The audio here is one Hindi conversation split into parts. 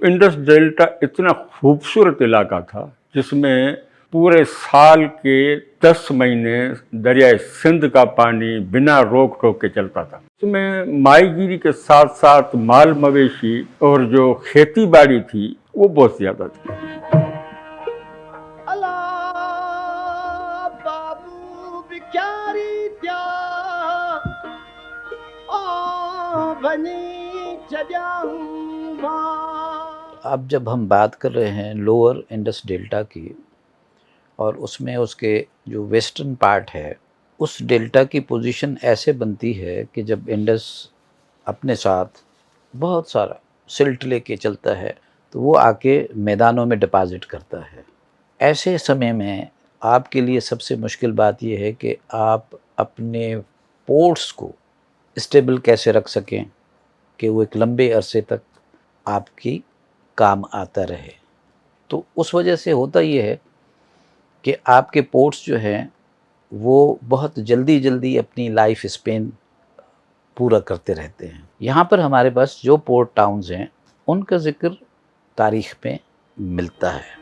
इंडस डेल्टा इतना खूबसूरत इलाका था जिसमें पूरे साल के 10 महीने दरियाए सिंध का पानी बिना रोक टोक के चलता था। इसमें माहीगीरी के साथ साथ माल मवेशी और जो खेती बाड़ी थी वो बहुत ज़्यादा थी। अब जब हम बात कर रहे हैं लोअर इंडस डेल्टा की और उसमें उसके जो वेस्टर्न पार्ट है, उस डेल्टा की पोजीशन ऐसे बनती है कि जब इंडस अपने साथ बहुत सारा सिल्ट लेके चलता है तो वो आके मैदानों में डिपॉजिट करता है। ऐसे समय में आपके लिए सबसे मुश्किल बात ये है कि आप अपने पोर्ट्स को स्टेबल कैसे रख सकें कि वो एक लंबे अरसे तक आपकी काम आता रहे। तो उस वजह से होता ये है कि आपके पोर्ट्स जो हैं वो बहुत जल्दी अपनी लाइफ स्पेन पूरा करते रहते हैं। यहाँ पर हमारे पास जो पोर्ट टाउन्स हैं उनका ज़िक्र तारीख़ में मिलता है।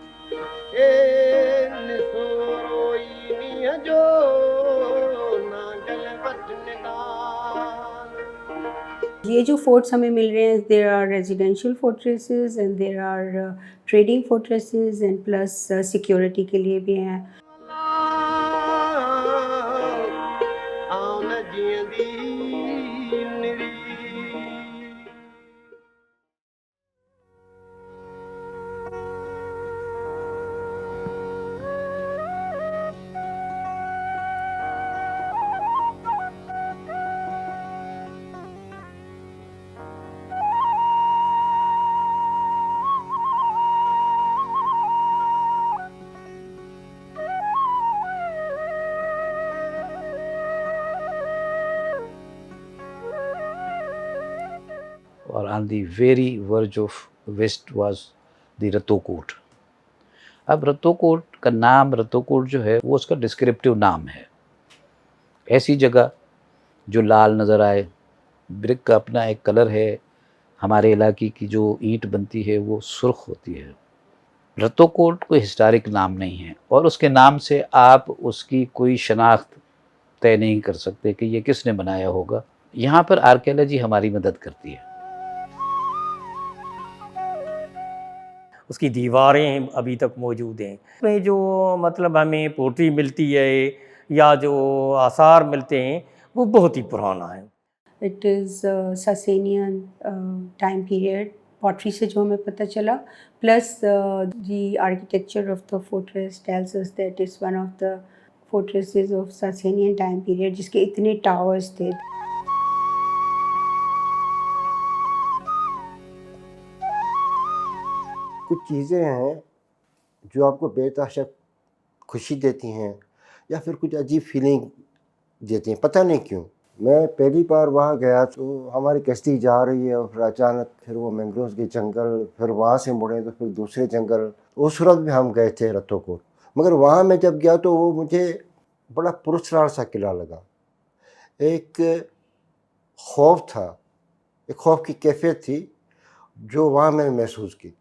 ये जो फोर्ट्स हमें मिल रहे हैं, there are residential fortresses and there are trading fortresses and plus security के लिए भी हैं। और on the very verge of west was the Rattokot. अब रत्तोकोट का नाम, रत्तोकोट जो है वो उसका डिस्क्रिप्टिव नाम है। ऐसी जगह जो लाल नज़र आए, ब्रिक का अपना एक कलर है, हमारे इलाके की जो ईंट बनती है वो सुर्ख होती है। रत्तोकोट कोई हिस्टोरिक नाम नहीं है और उसके नाम से आप उसकी कोई शनाख्त तय नहीं कर सकते कि ये किसने बनाया होगा। यहाँ पर आर्कियोलॉजी हमारी मदद करती है। उसकी दीवारें अभी तक मौजूद हैं। उसमें जो मतलब हमें पोट्री मिलती है या जो आसार मिलते हैं वो बहुत ही पुराना है। It is Sasanian time period pottery से जो हमें पता चला, plus the architecture of the fortress tells us that is one of the fortresses of Sasanian time period जिसके इतने टावर्स थे। कुछ चीज़ें हैं जो आपको बेतहाशा खुशी देती हैं या फिर कुछ अजीब फीलिंग देती हैं, पता नहीं क्यों। मैं पहली बार वहाँ गया तो हमारी कश्ती जा रही है और फिर अचानक फिर वो मैंग्रोव्स के जंगल, फिर वहाँ से मुड़े तो फिर दूसरे जंगल। उस सूरत में हम गए थे रत्तोकोट, मगर वहाँ मैं जब गया तो वो मुझे बड़ा पुरस्कार सा किला लगा। एक खौफ था, एक खौफ की कैफियत थी जो वहाँ मैंने महसूस की।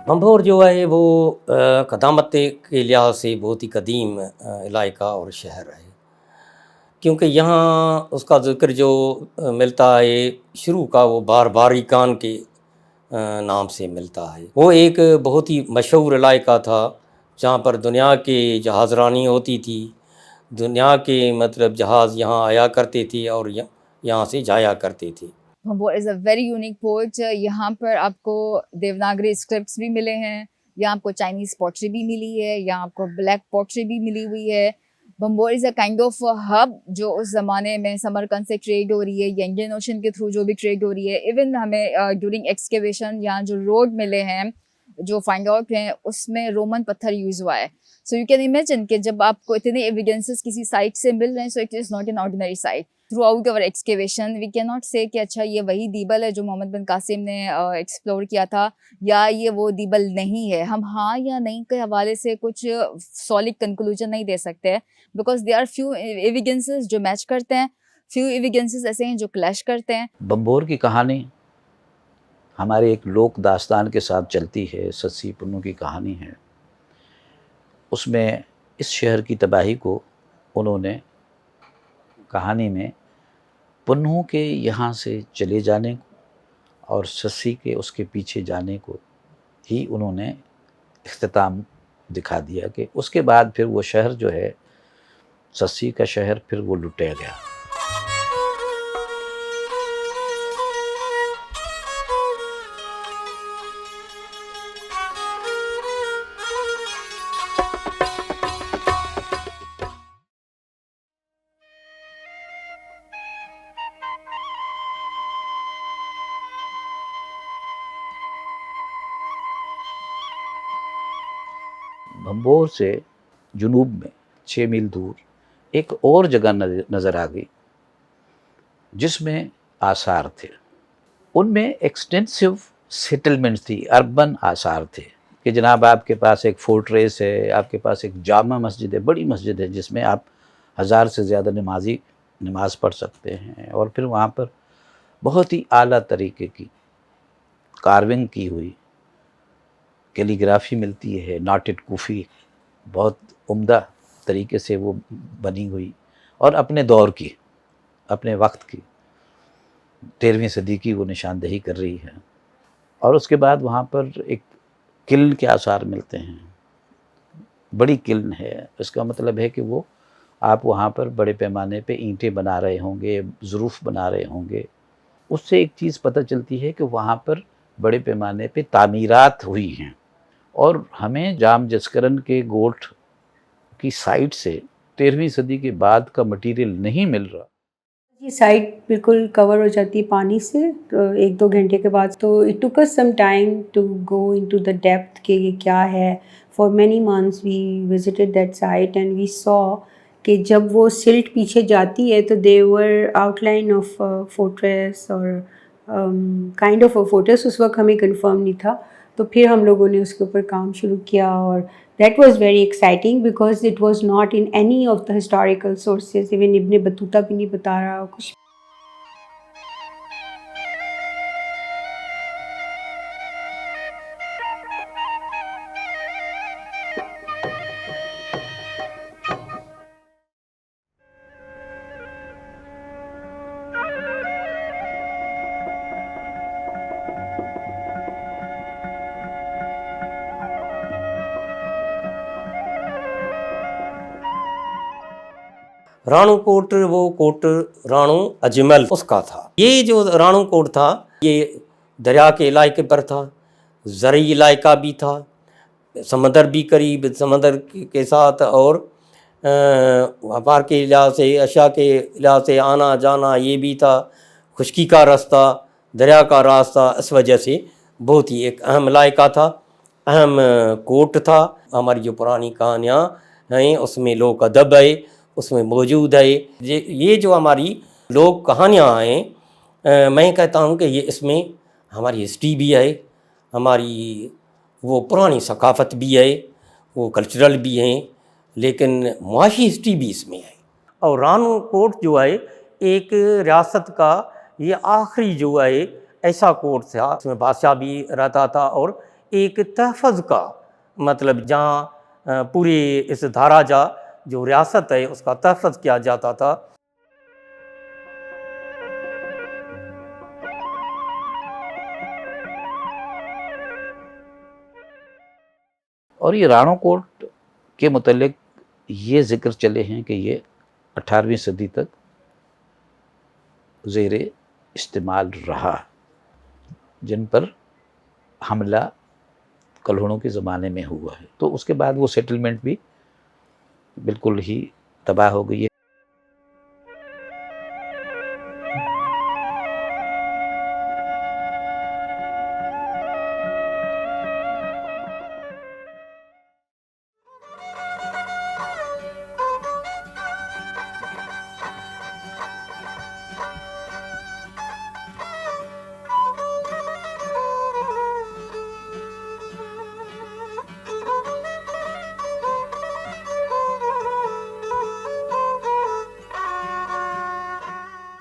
भंभौर जो है वो क़दामत के लिहाज से बहुत ही कदीम इलाका और शहर है, क्योंकि यहाँ उसका ज़िक्र जो मिलता है शुरू का वो बारबारी खान के नाम से मिलता है। वो एक बहुत ही मशहूर इलाका था जहाँ पर दुनिया के जहाज़रानी होती थी, दुनिया के मतलब जहाज़ यहाँ आया करते थे और यहाँ से जाया करते थे। Bhambore is a very unique port. यहाँ पर आपको देवनागरी स्क्रिप्ट्स भी मिले हैं, यहाँ आपको चाइनीज़ पॉटरी भी मिली है, यहाँ आपको ब्लैक पॉटरी भी मिली हुई है। Bhambore is a kind of hub जो उस ज़माने में समरकंद से ट्रेड हो रही है या इंडियन ओशन के थ्रू जो भी ट्रेड हो रही है। इवन हमें ड्यूरिंग एक्सकेवेशन यहाँ जो रोड मिले हैं जो फाइंड आउट हैं उसमें रोमन पत्थर यूज़ हुआ है। सो यू कैन इमेजिन कि जब आपको इतने एविडेंसेस किसी साइट से मिल रहे हैं, so it is not an ordinary site. Throughout our excavation we can not say कि अच्छा ये वही दीबल है जो मोहम्मद बिन कासिम ने एक्सप्लोर किया था, या ये वो दीबल नहीं है। हम हाँ या नहीं के हवाले से कुछ सॉलिड कंक्लूजन नहीं दे सकते हैं, because they are few evidences जो मैच करते हैं, फ्यू एविडेंसेस ऐसे हैं जो क्लैश करते हैं। बम्बोर की कहानी हमारे एक लोक दास्तान के साथ चलती है, सस्सी पुन्नू की कहानी है। उसमें इस शहर की तबाही को उन्होंने कहानी में पुन्नू के यहाँ से चले जाने और सस्सी के उसके पीछे जाने को ही उन्होंने इख्तिताम दिखा दिया कि उसके बाद फिर वो शहर जो है, सस्सी का शहर, फिर वो लुटिया गया। भंबोर से जुनूब में 6 मील दूर एक और जगह नज़र आ गई जिसमें आसार थे। उनमें एक्सटेंसिव सेटलमेंट्स थी, अर्बन आसार थे कि जनाब आपके पास एक फोर्ट्रेस है, आपके पास एक जामा मस्जिद है, बड़ी मस्जिद है जिसमें आप 1000 से ज़्यादा नमाजी नमाज़ पढ़ सकते हैं। और फिर वहाँ पर बहुत ही आला तरीके की कार्विंग की हुई कैलीग्राफी मिलती है, नॉटेड कूफ़ी, बहुत उम्दा तरीके से वो बनी हुई और अपने दौर की, अपने वक्त की 13वीं सदी की वो निशानदेही कर रही है। और उसके बाद वहाँ पर एक किल्न के आसार मिलते हैं, बड़ी किल्न है। इसका मतलब है कि वो आप वहाँ पर बड़े पैमाने पे ईंटें बना रहे होंगे, ज़रूफ़ बना रहे होंगे। उससे एक चीज़ पता चलती है कि वहाँ पर बड़े पैमाने पे तामीरात हुई हैं। और हमें जाम जस्करन के गोठ की साइट से 13वीं सदी के बाद का मटेरियल नहीं मिल रहा। ये साइट बिल्कुल कवर हो जाती है पानी से तो 1-2 घंटे के बाद। तो it took us some time to go into the depth कि ये क्या है। For many months we visited that site and we saw कि जब वो सिल्ट पीछे जाती है तो दे वर आउटलाइन ऑफ फोर्ट्रेस और काइंड ऑफ अ फोर्ट्रेस। उस वक्त हमें कंफर्म नहीं था, तो फिर हम लोगों ने उसके ऊपर काम शुरू किया और that was very exciting because it was not in any of the historical sources. Even Ibn Battuta भी नहीं बता रहा कुछ। राणू कोट, वो कोट राणू अजमल उसका था। ये जो राणू कोट था ये दरिया के इलाके पर था, ज़रई इलाका भी था, समंदर भी करीब, समंदर के साथ और व्यापार के लिहाज से, अशा के लिहाज से आना जाना ये भी था, खुशकी का रास्ता, दरिया का रास्ता। इस वजह से बहुत ही एक अहम इलाका था, अहम कोट था। हमारी जो पुरानी कहानियाँ हैं उसमें लोक अदब है, उसमें मौजूद है। ये जो हमारी लोक कहानियाँ हैं, मैं कहता हूँ कि ये इसमें हमारी हिस्ट्री भी है, हमारी वो पुरानी सकाफ़त भी है, वो कल्चरल भी हैं, लेकिन मुआशी हिस्ट्री भी इसमें है। और राणू कोट जो है एक रियासत का ये आखिरी जो है ऐसा कोट था, उसमें बादशाह भी रहता था और एक तहफ़्फ़ुज़ का मतलब जहाँ पूरे इस धाराजा जो रियासत है उसका तहफ़्फ़ुज़ किया जाता था। और ये राणो कोट के मुतल्लिक ये ज़िक्र चले हैं कि ये 18वीं सदी तक ज़ेरे इस्तेमाल रहा, जिन पर हमला कल्हड़ों के ज़माने में हुआ है। तो उसके बाद वो सेटलमेंट भी बिल्कुल ही तबाह हो गई है।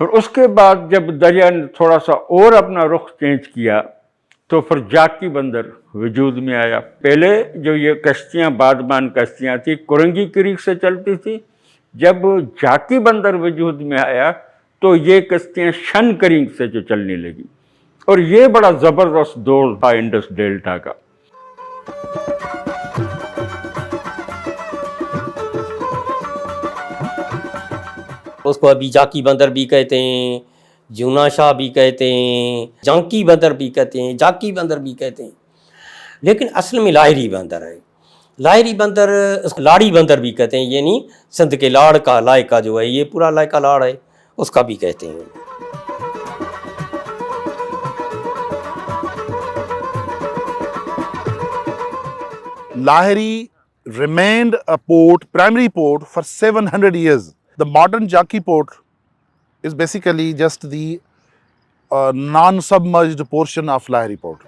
और उसके बाद जब दरिया ने थोड़ा सा और अपना रुख चेंज किया तो फिर जाकी बंदर वजूद में आया। पहले जो ये कश्तियाँ बादमान कश्तियाँ थी कुरंगी क्रीक से चलती थी, जब जाकी बंदर वजूद में आया तो ये कश्तियाँ शन क्रीक से जो चलने लगी, और ये बड़ा ज़बरदस्त दौर था इंडस डेल्टा का। उसको अभी जाकी बंदर भी कहते हैं, जूना शाह भी कहते हैं, जांकी बंदर भी कहते हैं, जाकी बंदर भी कहते हैं, लेकिन असल में लाहिरी बंदर है। लाहिरी बंदर, उसको लाड़ी बंदर भी कहते हैं, यानी सिंध के लाड़ का लायका जो है, ये पूरा लायका लाड़ है, उसका भी कहते हैं। Lahiri remained a port, primary port for 700 years. The modern Jaki port is basically just the non-submerged portion of Lahiri port.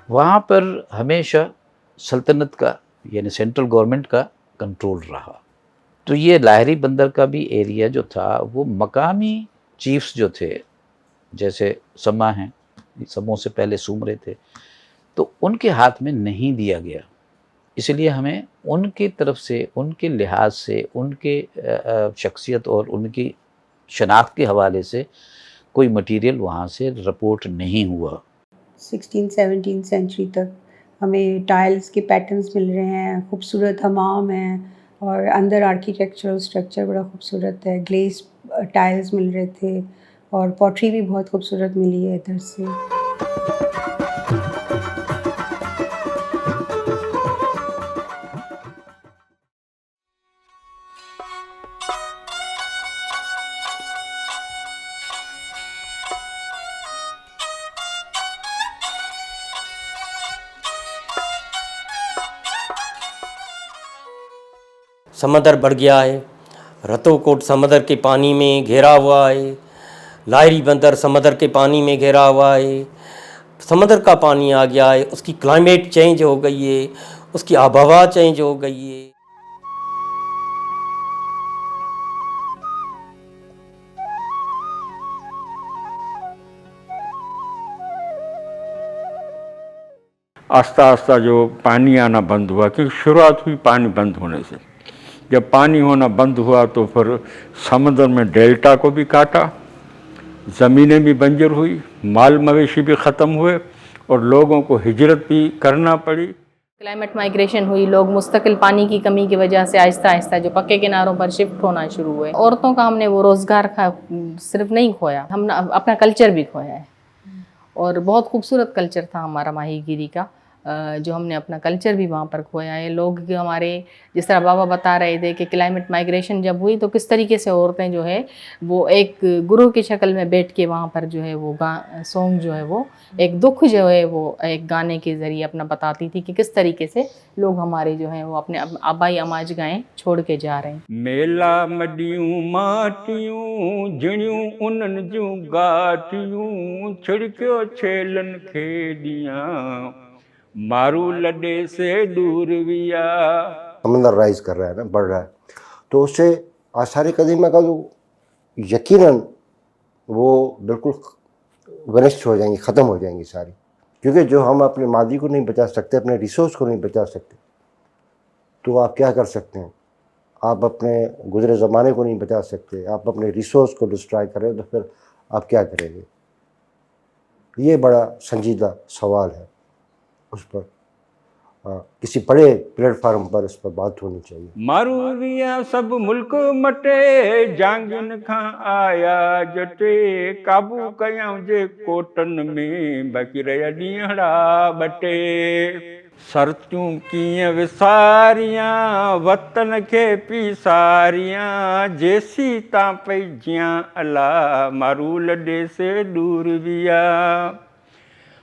वहाँ पर हमेशा सल्तनत का यानी सेंट्रल गवर्नमेंट का कंट्रोल रहा। तो ये लाहरी बंदर का भी एरिया जो था वो मकामी चीफ्स जो थे, जैसे समा हैं, समों से पहले सुमरे थे, तो उनके हाथ में नहीं दिया गया। इसलिए हमें उनकी तरफ से, उनके लिहाज से, उनके शख्सियत और उनकी शनाख्त के हवाले से कोई मटेरियल वहाँ से रिपोर्ट नहीं हुआ। 16-17 सेंचुरी तक हमें टाइल्स के पैटर्न्स मिल रहे हैं, खूबसूरत हमाम हैं, और अंदर आर्किटेक्चरल स्ट्रक्चर बड़ा खूबसूरत है, ग्लेस टाइल्स मिल रहे थे, और पॉटरी भी बहुत खूबसूरत मिली है इधर से। समंदर बढ़ गया है, रतोकोट समंदर के पानी में घेरा हुआ है, लाहिरी बंदर समंदर के पानी में घेरा हुआ है, समंदर का पानी आ गया है, उसकी क्लाइमेट चेंज हो गई है, उसकी आबहवा चेंज हो गई है। आस्ता आस्ता जो पानी आना बंद हुआ, क्योंकि शुरुआत हुई पानी बंद होने से, जब पानी होना बंद हुआ तो फिर समंदर में डेल्टा को भी काटा, ज़मीनें भी बंजर हुई, माल मवेशी भी ख़त्म हुए और लोगों को हिजरत भी करना पड़ी। क्लाइमेट माइग्रेशन हुई, लोग मुस्तकिल पानी की कमी की वजह से आहिस्ता आहिस्ता जो पक्के किनारों पर शिफ्ट होना शुरू हुए। औरतों का हमने वो रोज़गार सिर्फ नहीं खोया, हमने अपना कल्चर भी खोया है, और बहुत खूबसूरत कल्चर था हमारा माहीगीरी का, जो हमने अपना कल्चर भी वहाँ पर खोया है। लोग हमारे, जिस तरह बाबा बता रहे थे कि क्लाइमेट माइग्रेशन जब हुई तो किस तरीके से औरतें जो है वो एक गुरु की शक्ल में बैठ के वहाँ पर जो है वो सॉन्ग जो है वो एक दुख जो है वो एक गाने के ज़रिए अपना बताती थी कि किस तरीके से लोग हमारे जो हैं वो अपने आबाई अमाज गाएँ छोड़ के जा रहे हैं। मेला मडियूं माटियूं जिणियूं उन्हनि जूं गाटियूं छिड़कियो छेलन खेडियां मारू लॾे से दूर विया। समंदर राइज कर रहा है ना, बढ़ रहा है, तो उससे आसार कदीमा का जो यकीनन वो बिल्कुल वनिष्ठ हो जाएंगी, ख़त्म हो जाएंगी सारी, क्योंकि जो हम अपने मादी को नहीं बचा सकते, अपने रिसोर्स को नहीं बचा सकते, तो आप क्या कर सकते हैं? आप अपने गुज़रे ज़माने को नहीं बचा सकते, आप अपने रिसोर्स को डिस्ट्रॉय करें तो फिर आप क्या करेंगे? ये बड़ा संजीदा सवाल है, उस पर किसी बड़े प्लेटफार्म पर इस पर बात होनी चाहिए। मारू विया सब मुल्क मटे जांगिन खां आया जटे काबू कयां जे कोटन में बाक़ी रहिया ॾींहड़ा बटे सरतियूं कीअं विसारियां वतन खे पीसारियां जेसी तां पइजियां अला मारू लॾे से दूर विया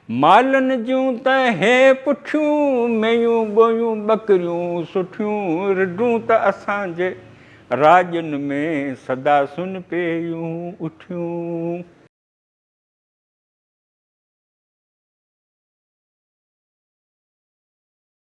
मालन जूं त हे पुठियूं मेयूं ॻोयूं ॿकरियूं सुठियूं रिढूं त असांजे राॼनि में सदा सुन पेयूं उठियूं।